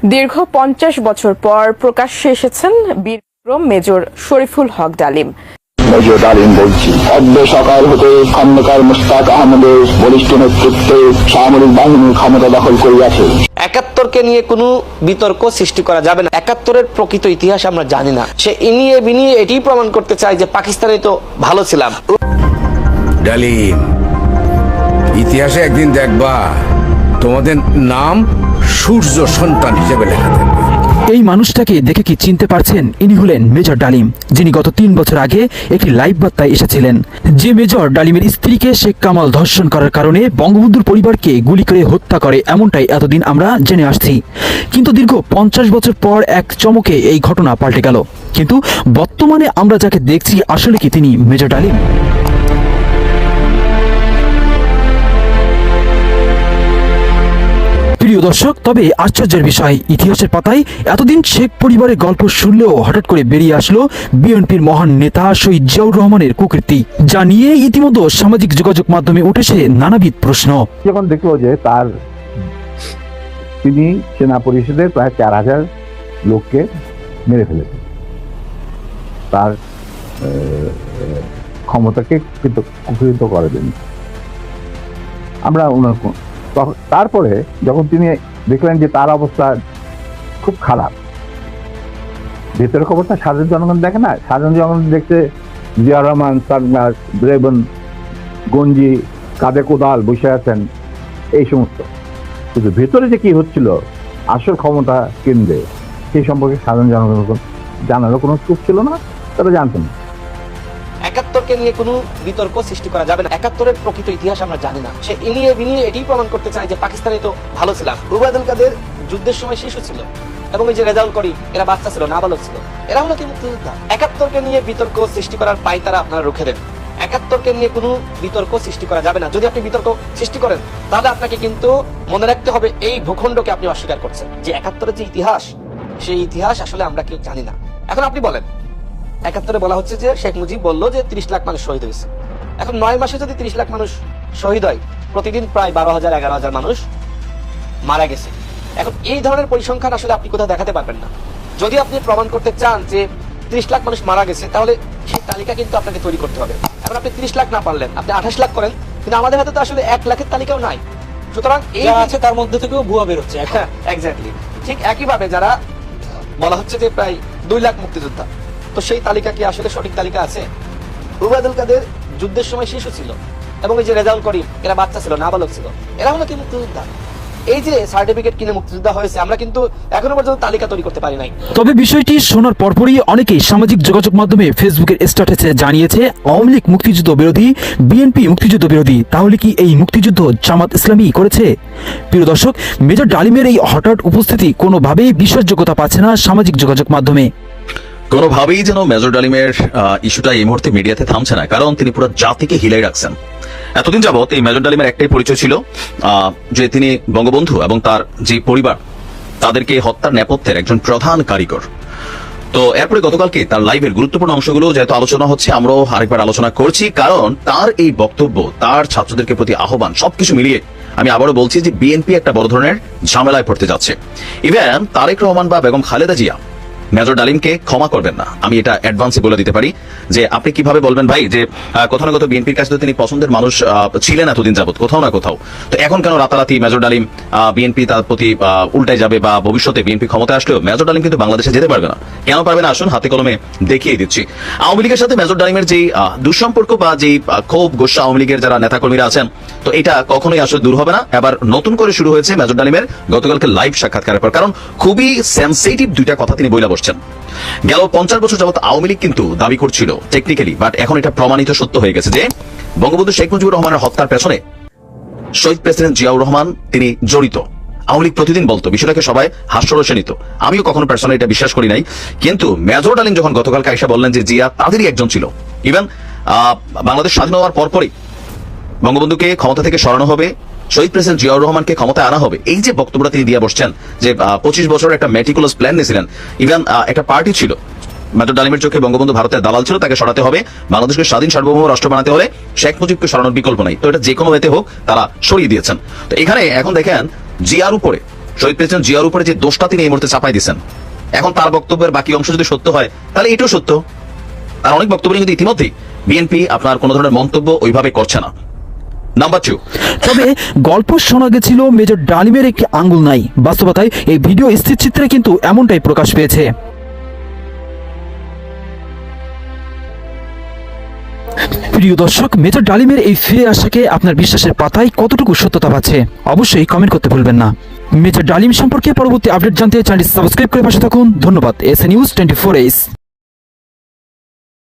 দীর্ঘ 50 বছর পর প্রকাশ্যে এসেছেন বীরবিক্রম মেজর শরীফুল হক ডালিম। মেজর ডালিম বলছি, অদ্য সকাল হতে খন্দকার মুশতাক আহমদের বলিষ্ঠ নেতৃত্বে সামরিক বাহিনীর ক্ষমতা দখল করিয়াছে। ৭১কে নিয়ে কোনো বিতর্ক সৃষ্টি করা যাবে না। ৭১-এর প্রকৃত ইতিহাস আমরা জানি না। সে ইনিয়ে বিনিয়ে এটি প্রমাণ করতে চায় যে পাকিস্তানে তো ভালো ছিলাম। ডালিম, ইতিহাসে একদিন দেখবা তোমাদের নাম সূর্য সন্তান হিসেবে লেখা থাকবে। এই মানুষটাকে দেখে কি চিনতে পারছেন? ইনি হলেন মেজর ডালিম, যিনি গত 3 বছর আগে একটি লাইভ বার্তায় এসেছিলেন। যে মেজর ডালিমের স্ত্রীকে শেখ কামাল ধর্ষণ করার কারণে বঙ্গবন্ধুর পরিবারকে গুলি করে হত্যা করে, এমনটাই এতদিন আমরা জেনে আসছি। কিন্তু দীর্ঘ 50 বছর পর এক চমকে এই ঘটনা পাল্টে গেল। কিন্তু বর্তমানে আমরা যাকে দেখছি, আসলে কি তিনি মেজর ডালিম? প্রিয় দর্শক, তবে আশ্চর্যের বিষয়, ইতিহাসের পাতায় এতদিন শেখ পরিবারের গল্প শুনলেও হঠাৎ করে বেরিয়ে আসলো বিএনপির মহান নেতা শহীদ জিয়াউর রহমানের কুকীর্তি, যা নিয়ে ইতিমধ্যে সামাজিক যোগাযোগ মাধ্যমে উঠেছে নানাবিধ প্রশ্ন। যখন দেখলো যে তিনি সেনা পরিষদের প্রায় 4000 লোককে মেরে ফেলেছেন, তার ক্ষমতাকে কুক্ষিগত করে দেন। আমরা তারপরে যখন তিনি দেখলেন যে তার অবস্থা খুব খারাপ, ভেতরের খবরটা সাধারণ জনগণ দেখে না। সাধারণ জনগণ দেখতে জিয়া রহমান, সারনার, রেবন, গঞ্জি, কাঁধে কোদাল বসে আছেন, এই সমস্ত। কিন্তু ভেতরে যে কি হচ্ছিল আসল ক্ষমতা কেন্দ্রে, সেই সম্পর্কে সাধারণ জনগণ জানারও কোনো সুখ ছিল না, তারা জানতেন না। ৭১কে নিয়ে কোনো বিতর্ক সৃষ্টি করা যাবে না। ৭১-এর প্রকৃত ইতিহাস আমরা জানি না। সে ইনিয়ে বিনিয়ে এটি প্রমাণ করতে চায় যে পাকিস্তানে তো ভালো ছিলাম। উবায়দুল কাদের যুদ্ধের সময় শিশু ছিল, এবং এই যে রেজাউল করিম, এরা বাচ্চা ছিল, নাবালক ছিল। এরা হলো কি মুক্তিযোদ্ধা? ৭১কে নিয়ে বিতর্ক সৃষ্টি করার পায়তারা আপনারা রুখে দেন। ৭১কে নিয়ে কোনো বিতর্ক সৃষ্টি করা যাবে না। যদি আপনি বিতর্ক সৃষ্টি করেন, তাহলে আপনাকে কিন্তু মনে রাখতে হবে এই ভূখণ্ডকে আপনি অস্বীকার করছেন। যে ৭১-এর যে ইতিহাস, সেই ইতিহাস আসলে আমরা কেউ জানি না। এখন আপনি বলেন, ৭১-এ বলা হচ্ছে যে শেখ মুজিব বলল যে 30 লাখ মানুষ শহীদ হয়েছে। এখন 9 মাসে যদি 30 লাখ মানুষ শহীদ হয়, প্রতিদিন প্রায় 12,000 11,000 মানুষ মারা গেছে। এখন এই ধরনের পরিসংখ্যান আসলে আপনি কোথাও দেখাতে পারবেন না। যদি আপনি প্রমাণ করতে চান যে 30 লাখ মানুষ মারা গেছে, তাহলে সেই তালিকা কিন্তু আপনাকে তৈরি করতে হবে। এখন আপনি 30 লাখ না পারলেন, আপনি 28 লাখ করেন, কিন্তু আমাদের হাতে তো আসলে 1 লাখের তালিকাও নাই। সুতরাং এই আছে, তার মধ্যে থেকেও ভুয়া বেরোচ্ছে। হ্যাঁ, এক্স্যাক্টলি। ঠিক একইভাবে যারা বলা হচ্ছে যে প্রায় 2 লাখ মুক্তিযোদ্ধা, তো সেই তালিকা কি আসলে সঠিক তালিকা আছে? উবায়দুল কাদের যুদ্ধের সময় শিশু ছিল, এবং এই যে রেজাউল করিম, এরা বাচ্চা ছিল, নাবালক ছিল। এরা হলো কি মুক্তিযোদ্ধা? এই যে সার্টিফিকেট কিনে মুক্তিযোদ্ধা হয়েছে, আমরা কিন্তু এখনো পর্যন্ত তালিকা তৈরি করতে পারি নাই। তবে বিষয়টি শোনার পরপরই অনেকেই সামাজিক যোগাযোগ মাধ্যমে ফেসবুকের স্ট্যাটাসে জানিয়েছে, আওয়ামী লীগ মুক্তিযুদ্ধ বিরোধী, বিএনপি মুক্তিযুদ্ধ বিরোধী। তাহলে কি এই মুক্তিযুদ্ধ জামাত ইসলামী করেছে? প্রিয় দর্শক, মেজর ডালিমের এই হঠাৎ উপস্থিতি কোনোভাবেই বিশ্বাসযোগ্যতা পাচ্ছে না সামাজিক যোগাযোগ মাধ্যমে। কোনোভাবেই যেন মেজর ডালিমের ইস্যুটা এই মুহূর্তে মিডিয়াতে থামছে না, কারণ তিনি পুরো জাতিকে হিলাই রাখছেন। এতদিন যাবৎ এই মেজর ডালিমের একটাই পরিচয় ছিল যে তিনি বঙ্গবন্ধু এবং তার যে পরিবার, তাদেরকে হত্যার নেপথ্যের একজন প্রধান কারিগর। তো এরপরে গতকালকে তার লাইভের গুরুত্বপূর্ণ অংশগুলো যেহেতু আলোচনা হচ্ছে, আমরাও আরেকবার আলোচনা করছি, কারণ তার এই বক্তব্য, তার ছাত্রদেরকে প্রতি আহ্বান, সবকিছু মিলিয়ে আমি আবারও বলছি যে বিএনপি একটা বড় ধরনের ঝামেলায় পড়তে যাচ্ছে। ইভেন তারেক রহমান বা বেগম খালেদা জিয়া মেজর ডালিমকে ক্ষমা করবেন না। আমি এটা অ্যাডভান্সে বলে দিতে পারি যে আপনি কিভাবে বলবেন ভাই যে কোথাও না কোথাও বিএনপির কাছে তো তিনি পছন্দের মানুষ ছিলেন এতদিন যাবত, কোথাও না কোথাও, তো এখন কেন রাতারাতি মেজর ডালিম বিএনপি তার প্রতি উল্টায় যাবে, বা ভবিষ্যতে বিএনপি ক্ষমতায় আসলেও মেজর ডালিম কিন্তু বাংলাদেশে যেতে পারবে না। কেন পারবে না? আসুন হাতে কলমে দেখিয়ে দিচ্ছি। আওয়ামী লীগের সাথে মেজর ডালিমের যে দুঃসম্পর্ক বা যে ক্ষোভ গোস্বা আওয়ামী লীগের যারা নেতাকর্মীরা আছেন, তো এটা কখনোই আসলে দূর হবে না। এবার নতুন করে শুরু হয়েছে মেজর ডালিমের গতকালকে লাইভ সাক্ষাৎকারের পর, কারণ খুবই সেন্সিটিভ দুইটা কথা তিনি বইলা বসছেন। গেল 50 বছর যাবত আওয়ামী লীগ কিন্তু দাবি করছিল টেকনিক্যালি, বাট এখন এটা প্রমাণিত সত্য হয়ে গেছে যে বঙ্গবন্ধু শেখ মুজিবুর রহমানের হত্যার পেছনে শহীদ প্রেসিডেন্ট জিয়াউর রহমান তিনি জড়িত। আওয়ামী লীগ প্রতিদিন বলতো, বিষয়টাকে সবাই হাস্যরসে নিত। আমিও কখনো পার্সোনালি এটা বিশ্বাস করি নাই, কিন্তু মেজর ডালিম যখন গতকালকে আইসা বললেন যে জিয়া তাদেরই একজন ছিল, ইভেন বাংলাদেশ স্বাধীন হওয়ার পরপরই বঙ্গবন্ধুকে ক্ষমতা থেকে সরানো হবে, শহীদ প্রেসিডেন্ট জিয়াউর রহমানকে ক্ষমতায় আনা হবে, এই যে বক্তব্যটা তিনি দিয়ে বসছেন যে 25 বছরের একটা মেটিকুলাস প্ল্যান নিয়েছিলেন। ইভেন একটা পার্টি ছিল, মেজর ডালিমের চোখে বঙ্গবন্ধু ভারতের দালাল ছিল, তাকে সরাতে হবে, বাংলাদেশকে স্বাধীন সার্বভৌম রাষ্ট্র বানাতে হলে শেখ মুজিবকে সরানোর বিকল্প নাই। তো এটা যে কোনো ওয়েতে হোক তারা সরিয়ে দিয়েছেন। তো এখানে এখন দেখেন জিয়ার উপরে শহীদ প্রেসিডেন্ট জিয়ার উপরে যে দোষটা তিনি এই মুহূর্তে চাপাই দিচ্ছেন, এখন তার বক্তব্যের বাকি অংশ যদি সত্য হয় তাহলে এটাও সত্য। আর অনেক বক্তব্য কিন্তু ইতিমধ্যেই বিএনপি আপনার কোনো ধরনের মন্তব্য ওইভাবে করছে না। নাম্বার 2, তবে গল্প শোনা গেছিল মেজর ডালিমের একটি আঙ্গুল নাই। বাস্তবতায় এই ভিডিও স্থিরচিত্রে কিন্তু এমনটাই প্রকাশ পেয়েছে। প্রিয় দর্শক, মেজর ডালিমের এই ফিরে আসাকে আপনার বিশ্বাসের পাতায় কতটুকু সত্যতা পাচ্ছে অবশ্যই কমেন্ট করতে ভুলবেন না। মেজর ডালিম সম্পর্কে পরবর্তী আপডেট জানতে চ্যানেলটি সাবস্ক্রাইব করে পাশে থাকুন। ধন্যবাদ। S news 24 Ace।